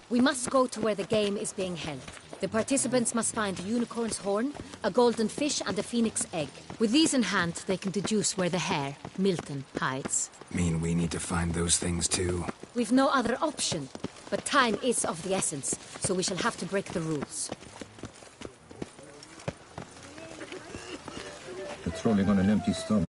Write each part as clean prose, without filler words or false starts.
We must go to where the game is being held. The participants must find a unicorn's horn, a golden fish, and a phoenix egg. With these in hand, they can deduce where the hare, Milton, hides. Mean we need to find those things too? We've no other option. But time is of the essence, so we shall have to break the rules. Patrolling on an empty stomach.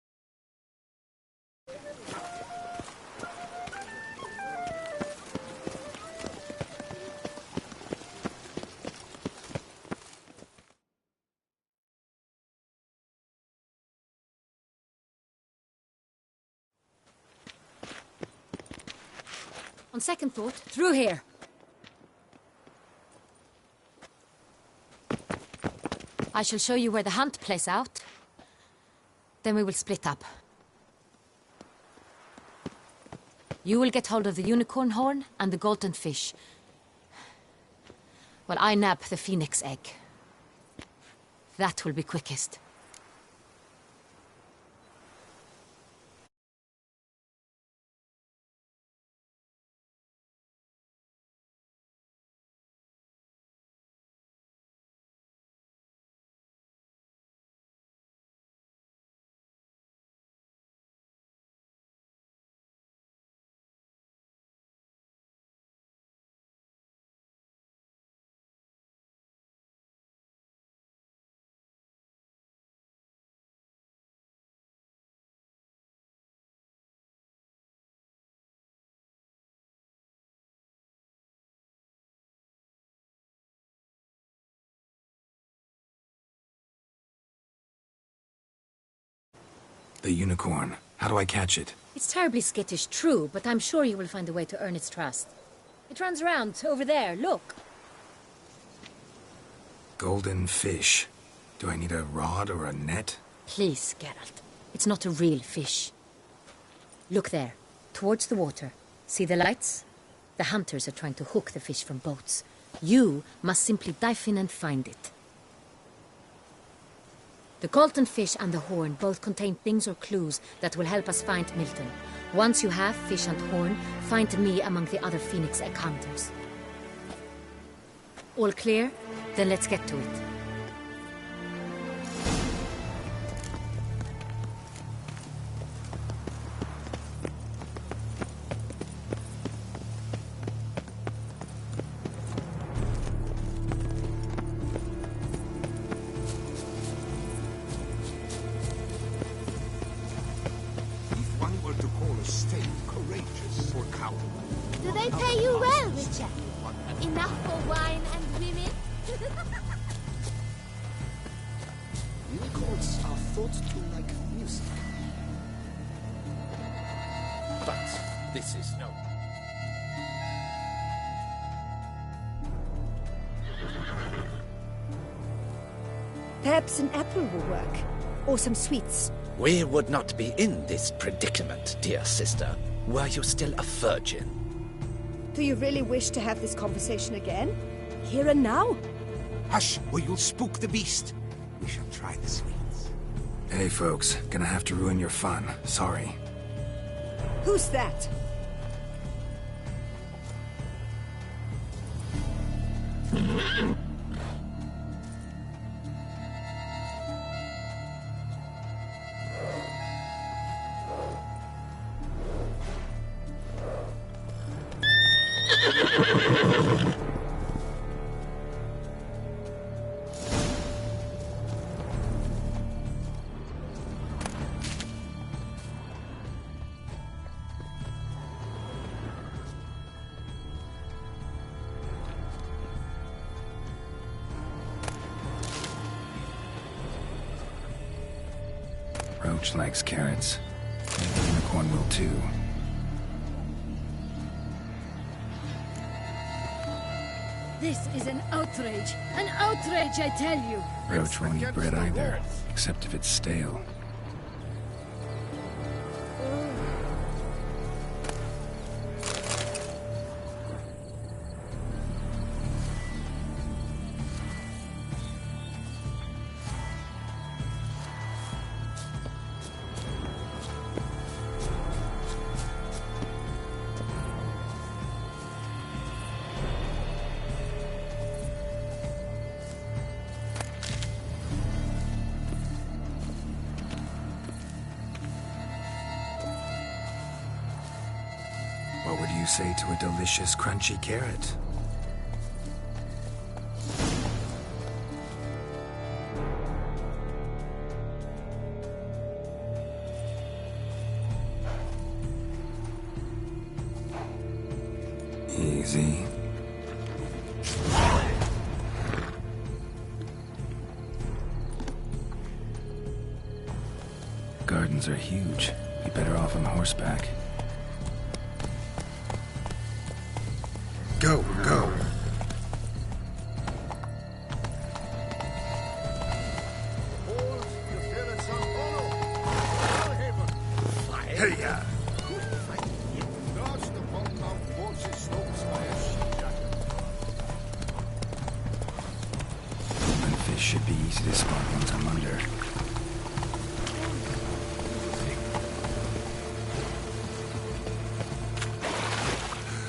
On second thought, through here. I shall show you where the hunt plays out. Then we will split up. You will get hold of the unicorn horn and the golden fish. While I nab the phoenix egg. That will be quickest. The unicorn. How do I catch it? It's terribly skittish, true, but I'm sure you will find a way to earn its trust. It runs around, over there, look. Golden fish. Do I need a rod or a net? Please, Geralt. It's not a real fish. Look there, towards the water. See the lights? The hunters are trying to hook the fish from boats. You must simply dive in and find it. The golden fish and the horn both contain things or clues that will help us find Milton. Once you have fish and horn, find me among the other phoenix egg hunters. All clear? Then let's get to it. Do they pay you well, Richard? Enough for wine and women? Unicorns are thought to like music. But this is no... Perhaps an apple will work. Or some sweets. We would not be in this predicament, dear sister, were you still a virgin. Do you really wish to have this conversation again? Here and now? Hush, or you'll spook the beast. We shall try the sweets. Hey folks, gonna have to ruin your fun. Sorry. Who's that? Roach likes carrots. Maybe the unicorn will too. This is an outrage! An outrage, I tell you! Roach won't eat bread either, except if it's stale. What would you say to a delicious, crunchy carrot? Easy. Gardens are huge. Be better off on horseback. Go, go. Hey-ya! And fish should be easy to spot once I'm under.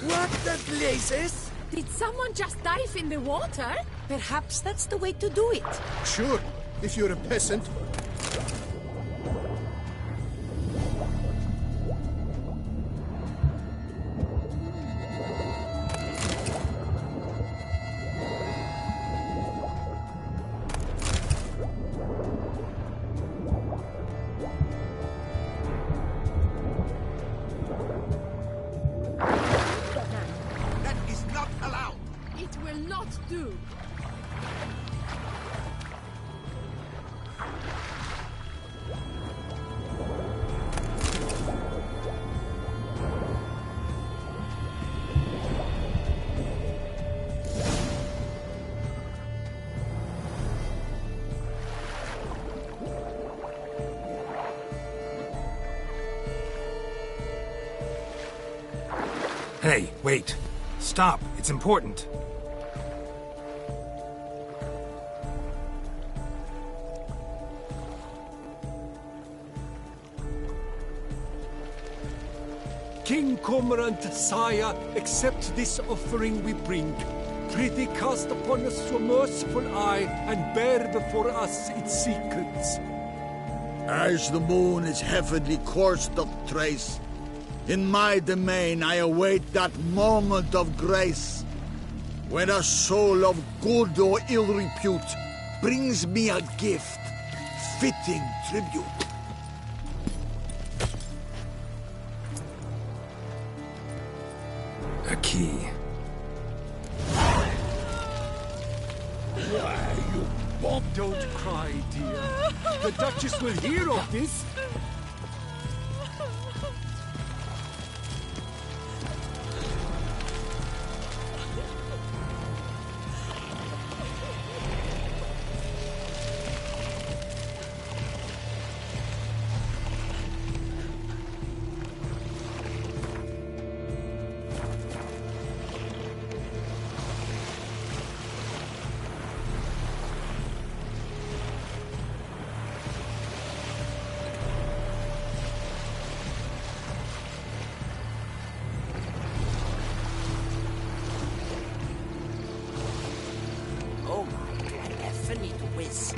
What the blazes? Did someone just dive in the water? Perhaps that's the way to do it. Sure, if you're a peasant. That is not allowed. It will not do. Hey, wait. Stop. It's important. King Cormorant, sire, accept this offering we bring. Prithee cast upon us your merciful eye, and bear before us its secrets. As the moon is heavenly coursed of trace, in my domain I await that moment of grace, when a soul of good or ill repute brings me a gift, fitting tribute. A key. Why, you bomb! Don't cry, dear. The Duchess will hear of this. Oh my, do I ever need to whiz?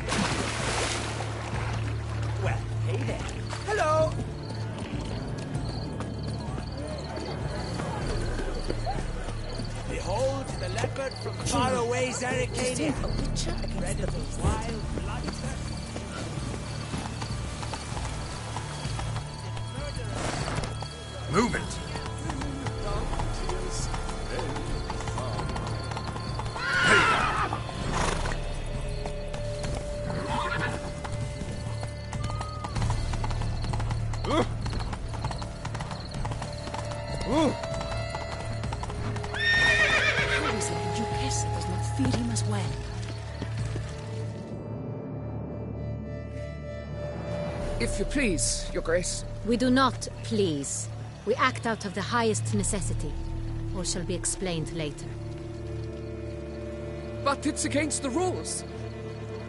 Well, hey there. Hello! Behold the leopard from far away, Zaricania. Red of the wild blood. Move it! How is it the Duchess does not feed him as well? If you please, Your Grace. We do not please. We act out of the highest necessity. Or shall be explained later. But it's against the rules.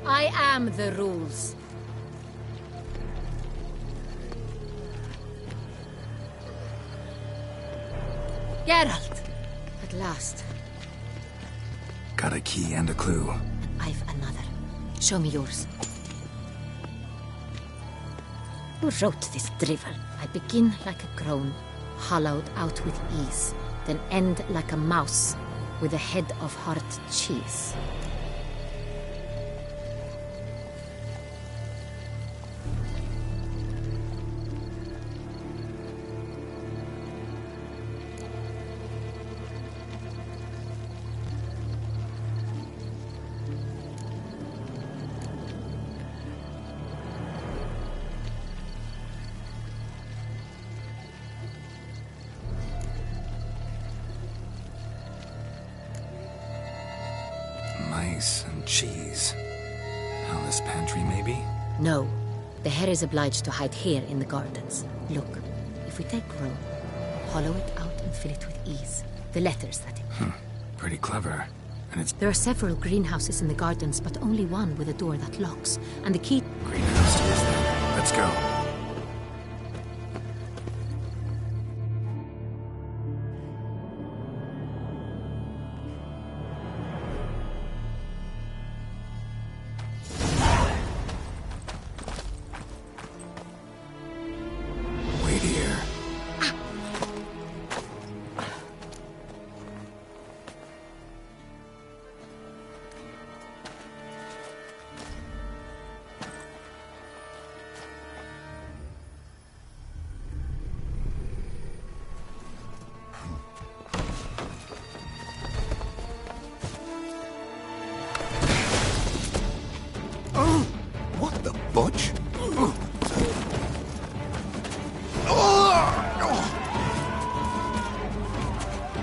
I am the rules. Geralt! At last. Got a key and a clue. I've another. Show me yours. Who wrote this drivel? I begin like a crone, hollowed out with ease, then end like a mouse with a head of hard cheese. Mice and cheese. Alice pantry, maybe? No. The hare is obliged to hide here in the gardens. Look, if we take room, hollow it out and fill it with ease. The letters, that is. Pretty clever. And it's... There are several greenhouses in the gardens, but only one with a door that locks. And the key... Greenhouse it is then. Let's go. What the butch?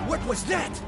What was that?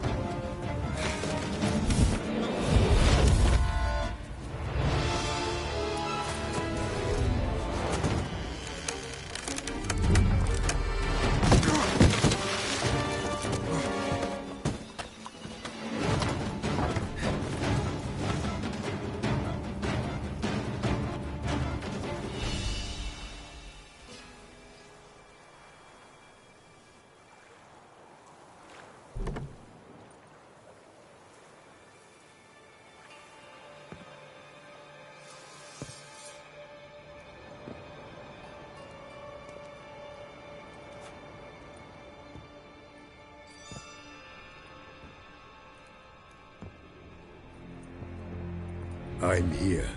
I'm here.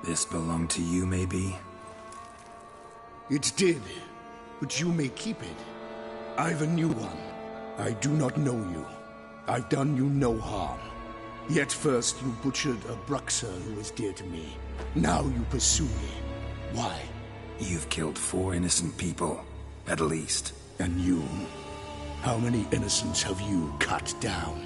This belonged to you, maybe? It did, but you may keep it. I've a new one. I do not know you. I've done you no harm. Yet first you butchered a Bruxer who was dear to me. Now you pursue me. Why? You've killed 4 innocent people, at least. And you? How many innocents have you cut down?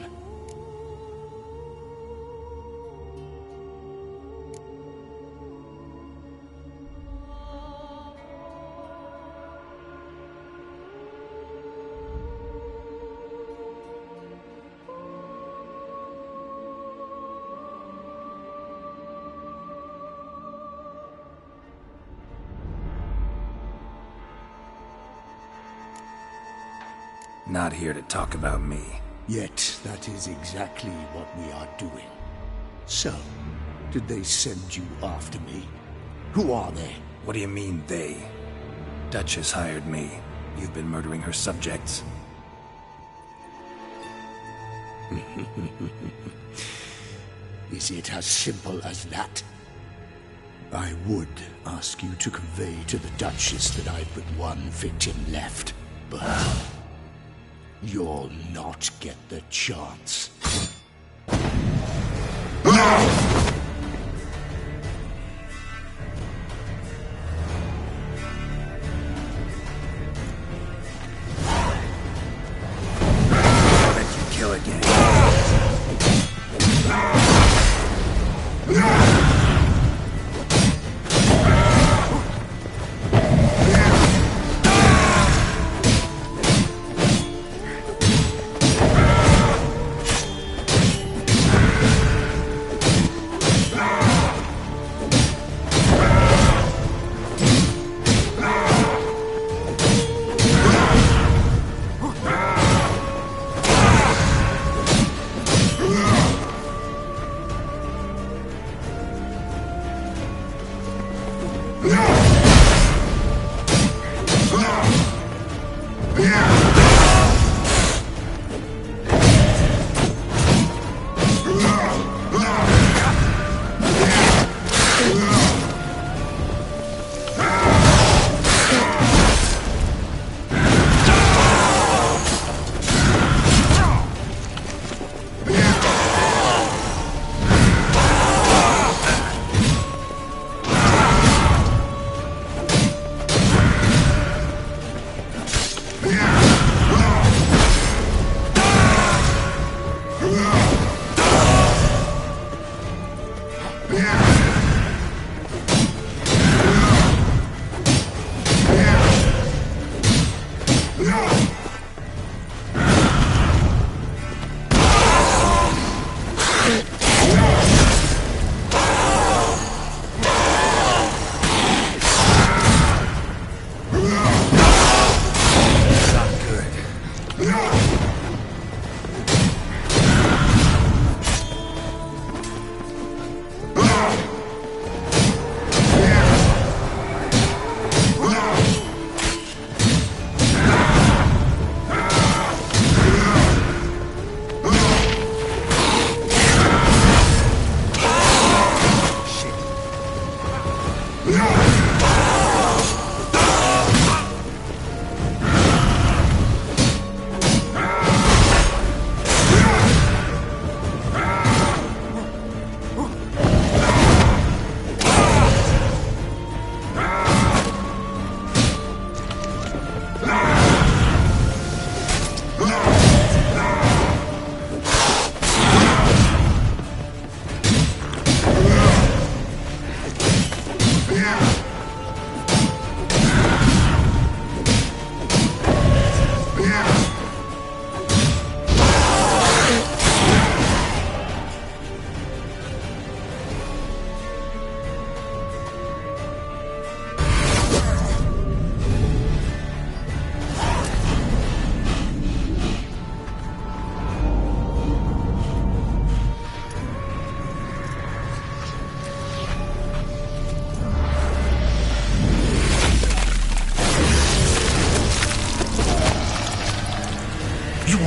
Not here to talk about me. Yet that is exactly what we are doing. So, did they send you after me? Who are they? What do you mean, they? Duchess hired me. You've been murdering her subjects. Is it as simple as that? I would ask you to convey to the Duchess that I've but one victim left, but you'll not get the chance. I'll let you kill again.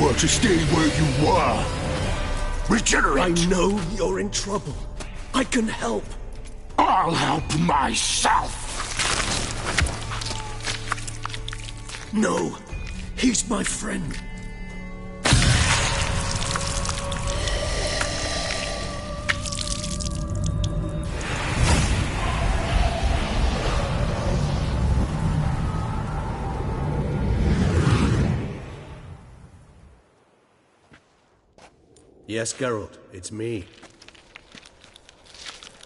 were to stay where you were. Regenerate! I know you're in trouble. I can help. I'll help myself! No, he's my friend. Yes, Geralt, it's me.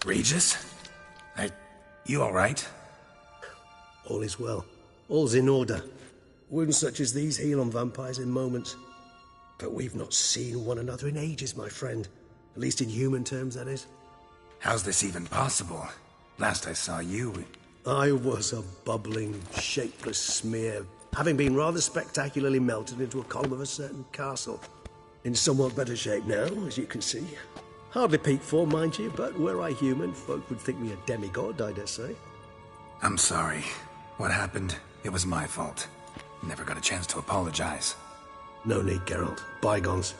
Regis? You alright? All is well. All's in order. Wounds such as these heal on vampires in moments. But we've not seen one another in ages, my friend. At least in human terms, that is. How's this even possible? Last I saw you... I was a bubbling, shapeless smear, having been rather spectacularly melted into a column of a certain castle. In somewhat better shape now, as you can see. Hardly peak form, mind you, but were I human, folk would think me a demigod, I dare say. I'm sorry. What happened, it was my fault. Never got a chance to apologize. No need, Geralt. Bygones.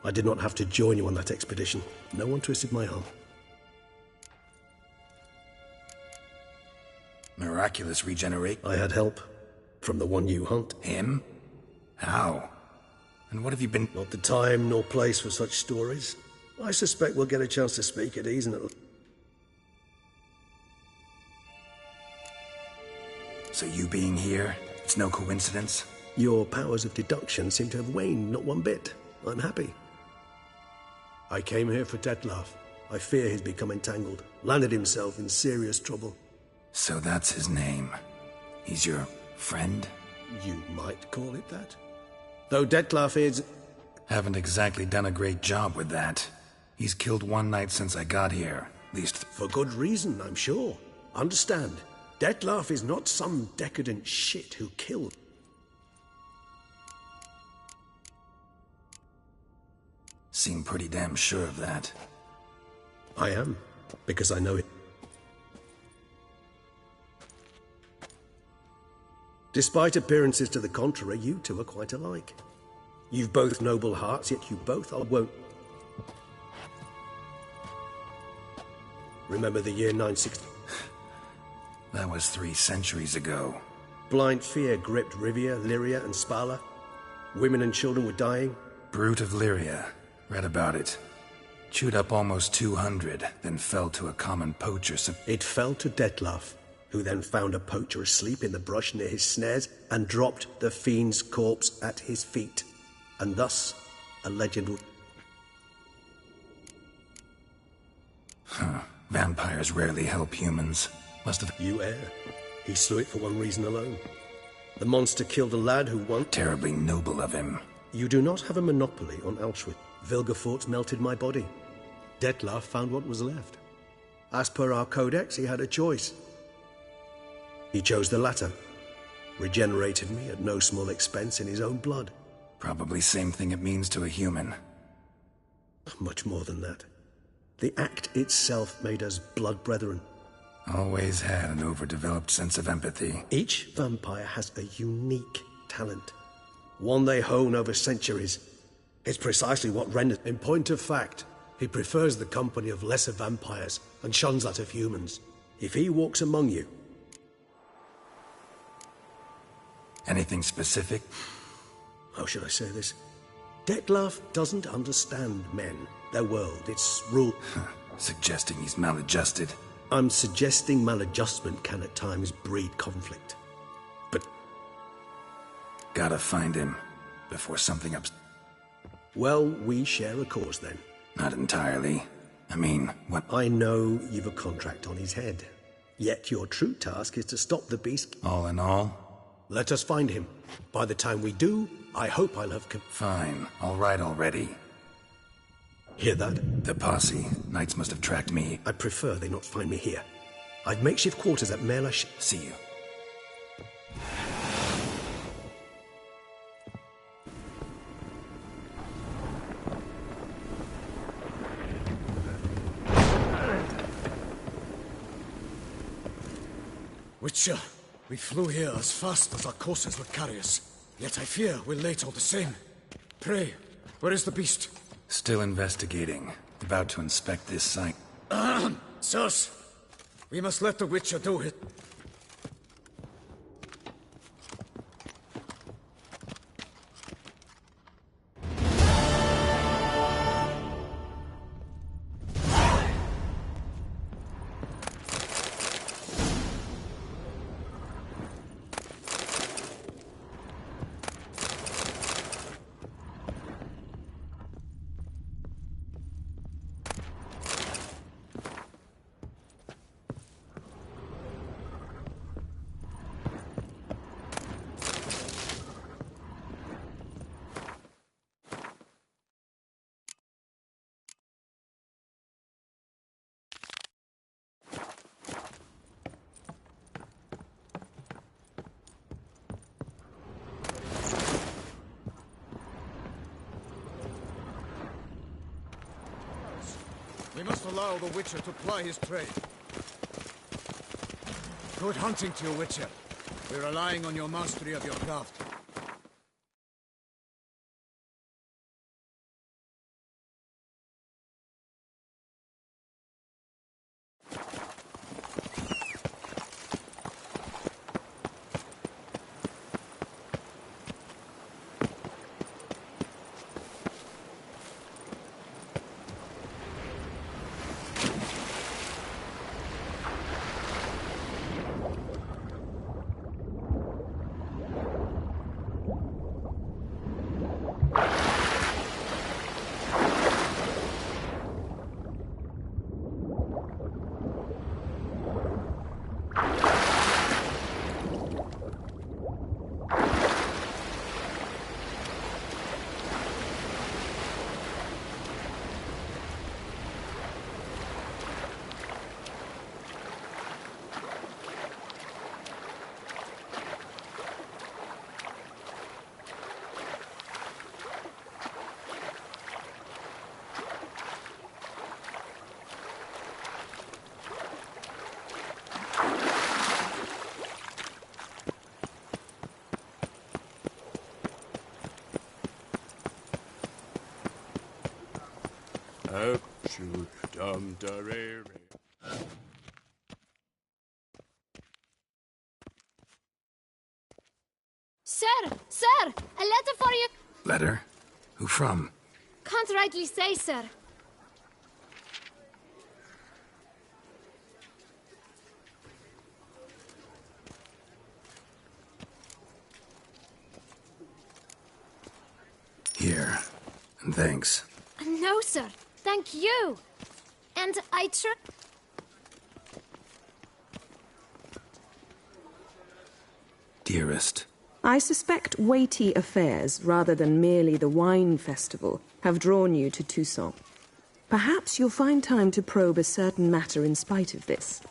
I did not have to join you on that expedition. No one twisted my arm. Miraculous regenerate? I had help. From the one you hunt. Him? How? And what have you been... Not the time nor place for such stories. I suspect we'll get a chance to speak at ease and it'll... So you being here, it's no coincidence? Your powers of deduction seem to have waned not one bit. I'm happy. I came here for Detlaf. I fear he's become entangled. Landed himself in serious trouble. So that's his name. He's your friend? You might call it that. Though Detlaf is... Haven't exactly done a great job with that. He's killed one knight since I got here. At least... For good reason, I'm sure. Understand, Detlaf is not some decadent shit who killed. Seem pretty damn sure of that. I am, because I know it. Despite appearances to the contrary, you two are quite alike. You've both noble hearts, yet you both won't. Remember the year 960? That was 3 centuries ago. Blind fear gripped Rivia, Lyria, and Spala. Women and children were dying. Brute of Lyria. Read about it. Chewed up almost 200, then fell to a common poacher. It fell to Detlaf, who then found a poacher asleep in the brush near his snares and dropped the fiend's corpse at his feet. And thus, a legend would... Huh. Vampires rarely help humans. Must have... You err. He slew it for one reason alone. The monster killed a lad who once... Terribly noble of him. You do not have a monopoly on Auschwitz. Vilgefortz melted my body. Detlaf found what was left. As per our codex, he had a choice. He chose the latter. Regenerated me at no small expense in his own blood. Probably same thing it means to a human. Much more than that. The act itself made us blood brethren. Always had an overdeveloped sense of empathy. Each vampire has a unique talent. One they hone over centuries. It's precisely what renders... In point of fact, he prefers the company of lesser vampires and shuns that of humans. If he walks among you... Anything specific? How should I say this? Detlaf doesn't understand men, their world, its rule... Suggesting he's maladjusted. I'm suggesting maladjustment can at times breed conflict. But... Gotta find him, before something ups... Well, we share a cause then. Not entirely. I mean, what... I know you've a contract on his head. Yet your true task is to stop the beast... All in all? Let us find him. By the time we do, I hope I'll have... Fine. All right already. Hear that? The posse. Knights must have tracked me. I'd prefer they not find me here. I've makeshift quarters at Merlash. See you. Witcher, we flew here as fast as our courses would carry us. Yet I fear we're late all the same. Pray, where is the beast? Still investigating. About to inspect this site. Sirs, we must let the Witcher do it. We must allow the Witcher to ply his trade. Good hunting to you, Witcher. We're relying on your mastery of your craft. Sir, a letter for you. Letter? Who from? Can't rightly say, sir. Here. And thanks. No, sir. Thank you. And I Dearest. I suspect weighty affairs, rather than merely the wine festival, have drawn you to Toussaint. Perhaps you'll find time to probe a certain matter in spite of this.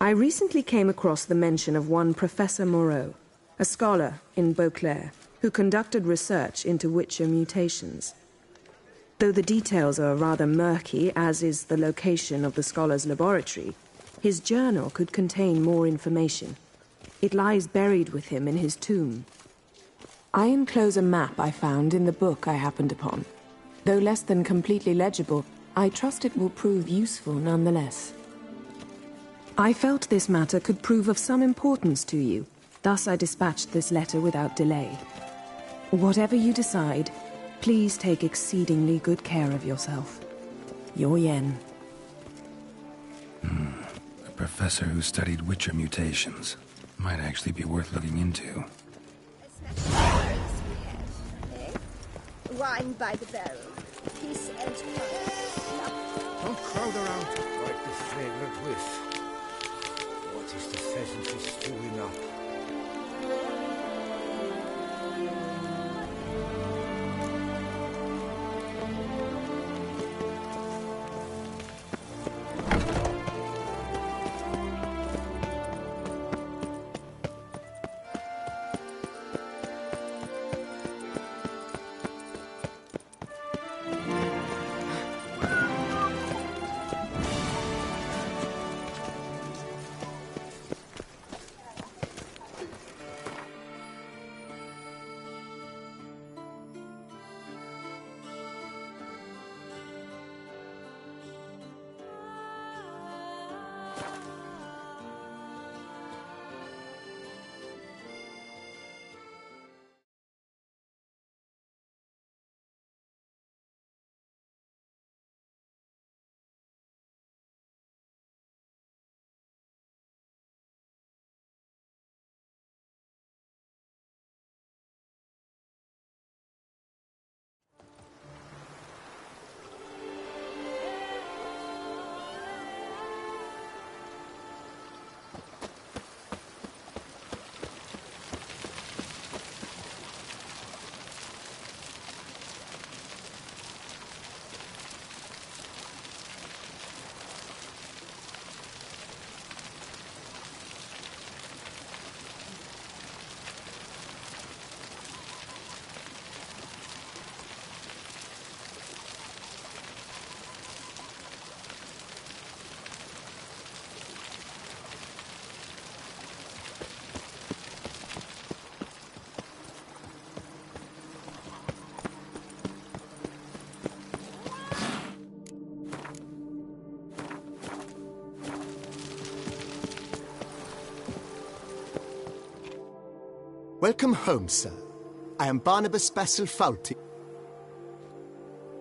I recently came across the mention of one Professor Moreau, a scholar in Beauclair, who conducted research into Witcher mutations. Though the details are rather murky, as is the location of the scholar's laboratory, his journal could contain more information. It lies buried with him in his tomb. I enclose a map I found in the book I happened upon. Though less than completely legible, I trust it will prove useful nonetheless. I felt this matter could prove of some importance to you, thus I dispatched this letter without delay. Whatever you decide, please take exceedingly good care of yourself. Your Yen. A professor who studied Witcher mutations. Might actually be worth looking into. Wine by the barrel. Peace and love. Don't crowd around like the fragrant whiff. What is the pheasantry stewing up? Welcome home, sir. I am Barnabas Basil Fawlty.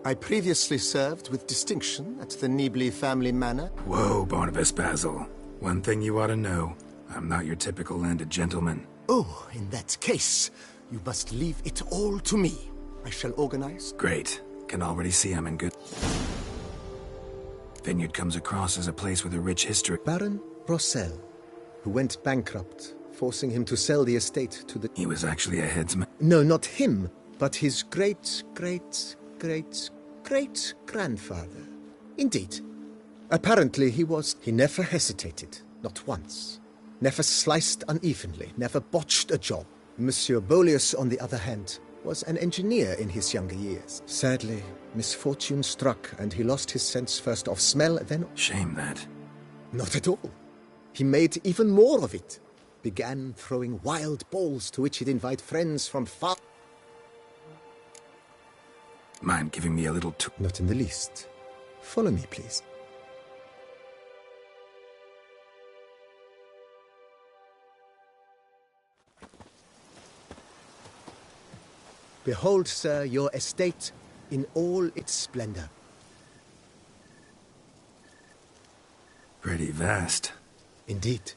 I previously served with distinction at the Nibley family manor. Whoa, Barnabas Basil. One thing you ought to know. I'm not your typical landed gentleman. Oh, in that case, you must leave it all to me. I shall organize. Great. Can already see I'm in good... Vineyard comes across as a place with a rich history. Baron Rossel, who went bankrupt, forcing him to sell the estate to the... He was actually a headsman? No, not him, but his great-great-great-great-grandfather. Indeed. Apparently he never hesitated, not once. Never sliced unevenly, never botched a job. Monsieur Bolius, on the other hand, was an engineer in his younger years. Sadly, misfortune struck, and he lost his sense first of smell, then... Shame that. Not at all. He made even more of it. Began throwing wild balls to which he'd invite friends from far... Mind giving me a little tour? Not in the least. Follow me, please. Behold, sir, your estate in all its splendor. Pretty vast. Indeed.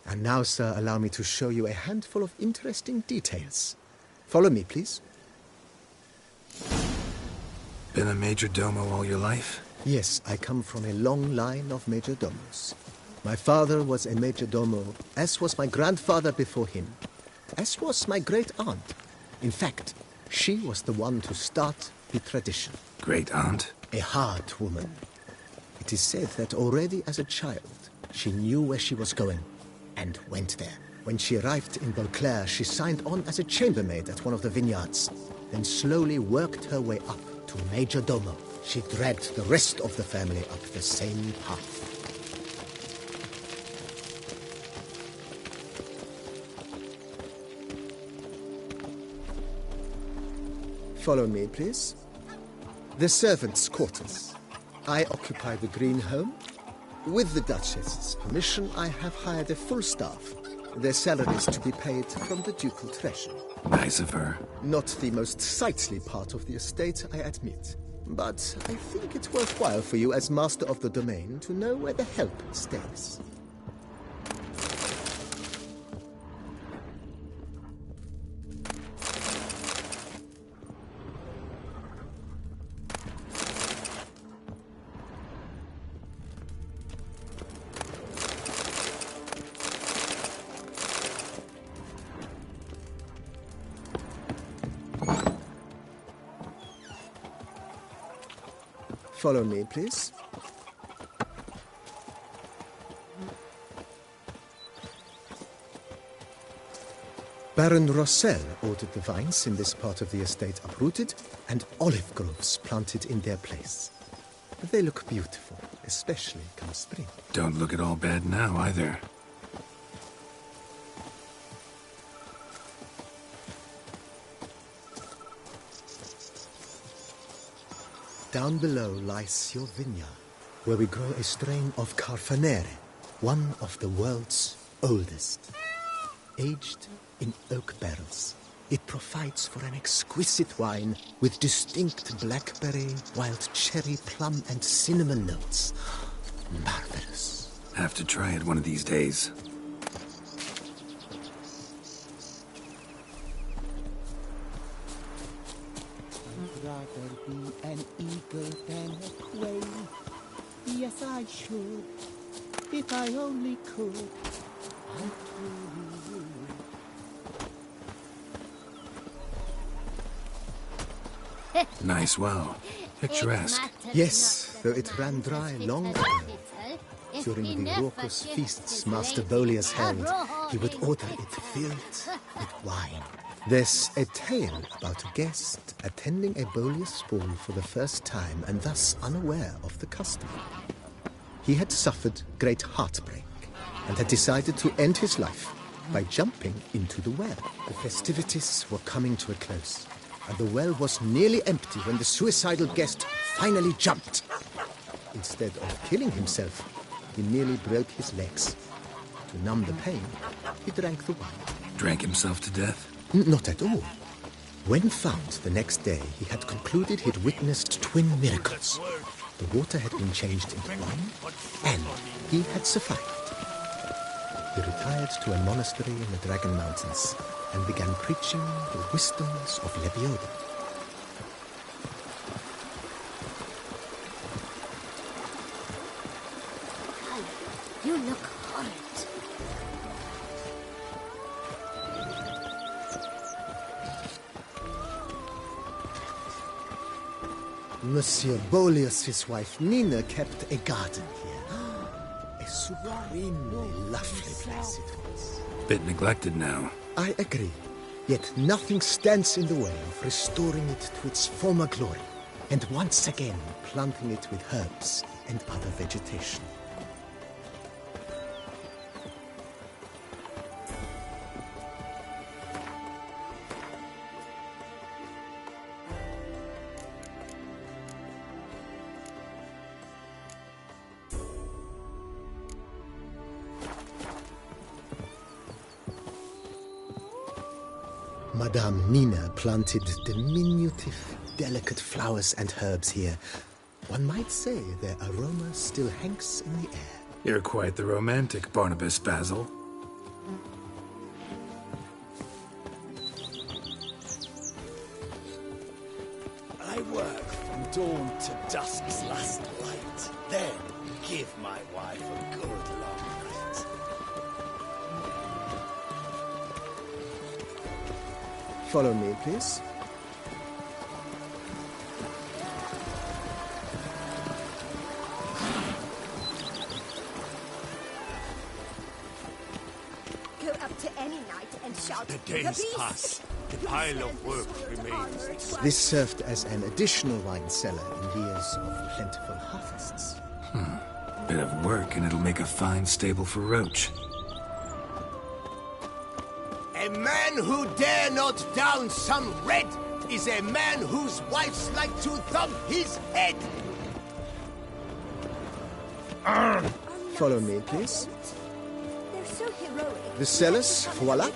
And now, sir, allow me to show you a handful of interesting details. Follow me, please. Been a major domo all your life? Yes, I come from a long line of major domos. My father was a major domo, as was my grandfather before him, as was my great-aunt. In fact, she was the one to start the tradition. Great-aunt? A hard woman. It is said that already as a child, she knew where she was going, and went there. When she arrived in Beauclair, she signed on as a chambermaid at one of the vineyards, then slowly worked her way up to major domo. She dragged the rest of the family up the same path. Follow me, please. The servants' quarters. I occupy the green home. With the Duchess's permission, I have hired a full staff. Their salaries to be paid from the ducal treasury. Nice of her. Not the most sightly part of the estate, I admit. But I think it's worthwhile for you as master of the domain to know where the help stays. Follow me, please. Baron Rossel ordered the vines in this part of the estate uprooted and olive groves planted in their place. They look beautiful, especially come spring. Don't look at all bad now, either. Down below lies your vineyard, where we grow a strain of Carfanere, one of the world's oldest. Aged in oak barrels, it provides for an exquisite wine with distinct blackberry, wild cherry, plum, and cinnamon notes. Marvelous. Have to try it one of these days. I'd rather be an eagle than a quail. Yes, I should, if I only could. I truly would. Nice well. Picturesque. Yes, though it ran dry long ago. During the raucous feasts Master Bolius held, he would order it filled with wine. There's a tale about a guest attending a Bolius ball for the first time and thus unaware of the custom. He had suffered great heartbreak and had decided to end his life by jumping into the well. The festivities were coming to a close, and the well was nearly empty when the suicidal guest finally jumped. Instead of killing himself, he nearly broke his legs. To numb the pain, he drank the wine. Drank himself to death? Not at all. When found the next day, he had concluded he'd witnessed twin miracles. The water had been changed into wine, and he had survived. He retired to a monastery in the Dragon Mountains and began preaching the wisdoms of Lebioda. You look horrid. Monsieur Boleus, his wife Nina, kept a garden here. A supremely lovely place it was. Bit neglected now. I agree. Yet nothing stands in the way of restoring it to its former glory, and once again planting it with herbs and other vegetation. Madame Nina planted diminutive, delicate flowers and herbs here. One might say their aroma still hangs in the air. You're quite the romantic, Barnabas Basil. I work from dawn to dusk's last light, then give my wife a good long night. Follow me, please. Go up to any knight and shout, The days pass. The pile of work remains. This served as an additional wine cellar in years of plentiful harvests. Bit of work and it'll make a fine stable for Roach. A man who dare not down some red is a man whose wives like to thump his head. Follow me, please. They're so heroic. The cellars, voila.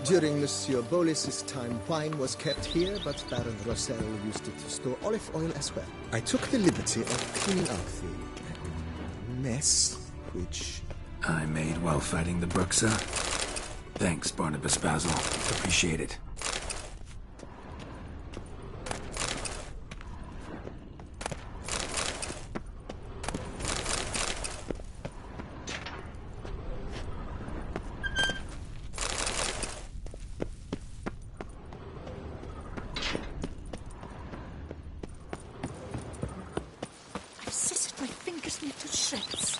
During Monsieur Boleus's time, wine was kept here, but Baron Rossel used it to store olive oil as well. I took the liberty of cleaning up the mess, which I made while fighting the Bruxa. Thanks, Barnabas Basil. Appreciate it. I've scissored my fingers into shreds.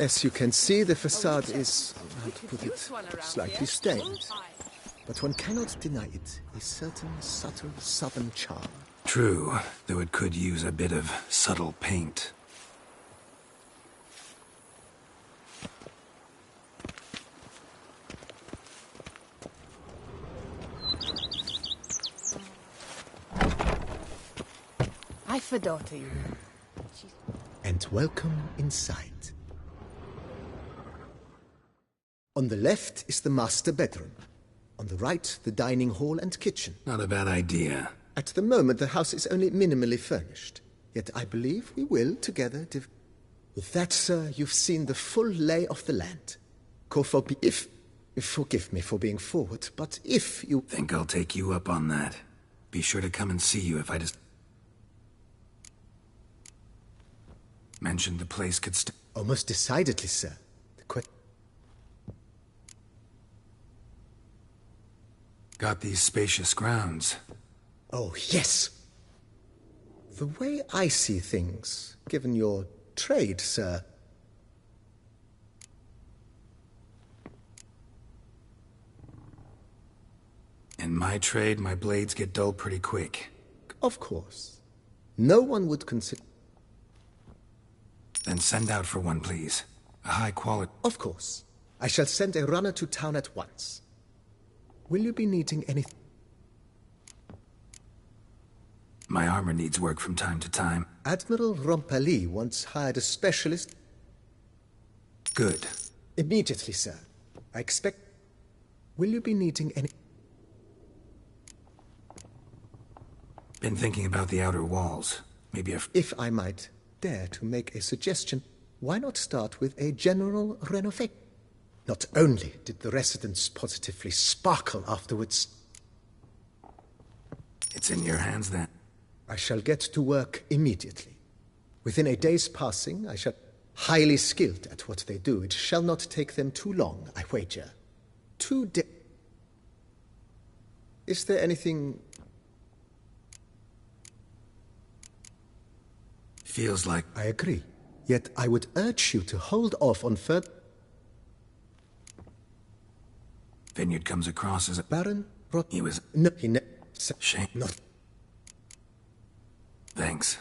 as you can see, the facade is, how to put it, slightly stained. But one cannot deny it, a certain subtle southern charm. True, though it could use a bit of subtle paint. I fedor to you. And welcome inside. On the left is the master bedroom. On the right, the dining hall and kitchen. Not a bad idea. At the moment, the house is only minimally furnished. Yet I believe we will, together, With that, sir, you've seen the full lay of the land. Forgive me for being forward, but if you... Think I'll take you up on that. Be sure to come and see you if I just... mentioned the place could Oh, most decidedly, sir. Got these spacious grounds. Oh, yes. The way I see things, given your trade, sir... In my trade, my blades get dull pretty quick. Of course. No one would consider... Then send out for one, please. A high quality... Of course. I shall send a runner to town at once. Will you be needing anything? My armor needs work from time to time. Admiral Rompali once hired a specialist... Good. Immediately, sir. I expect... Will you be needing any... Been thinking about the outer walls. Maybe If I might dare to make a suggestion, why not start with a general renovation? Not only did the residents positively sparkle afterwards... It's in your hands, then. I shall get to work immediately. Within a day's passing, I shall... Highly skilled at what they do, it shall not take them too long, I wager. 2 days... Is there anything... Feels like... I agree. Yet I would urge you to hold off on further... Vineyard comes across as a... Baron brought... He was... No, he Shame. Not... Thanks.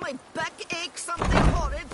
My back aches, something horrid.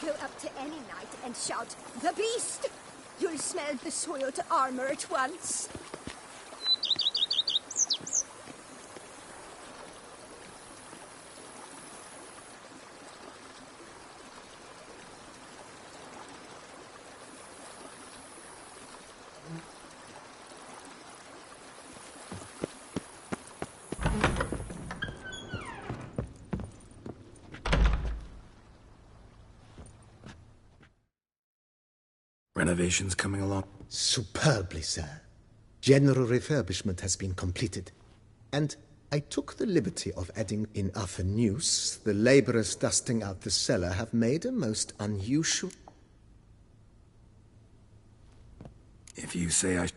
Go up to any knight and shout, "The beast!" You'll smell the soiled armor at once. Renovations coming along? Superbly, sir. General refurbishment has been completed. And I took the liberty of adding in other news, the laborers dusting out the cellar have made a most unusual... If you say I...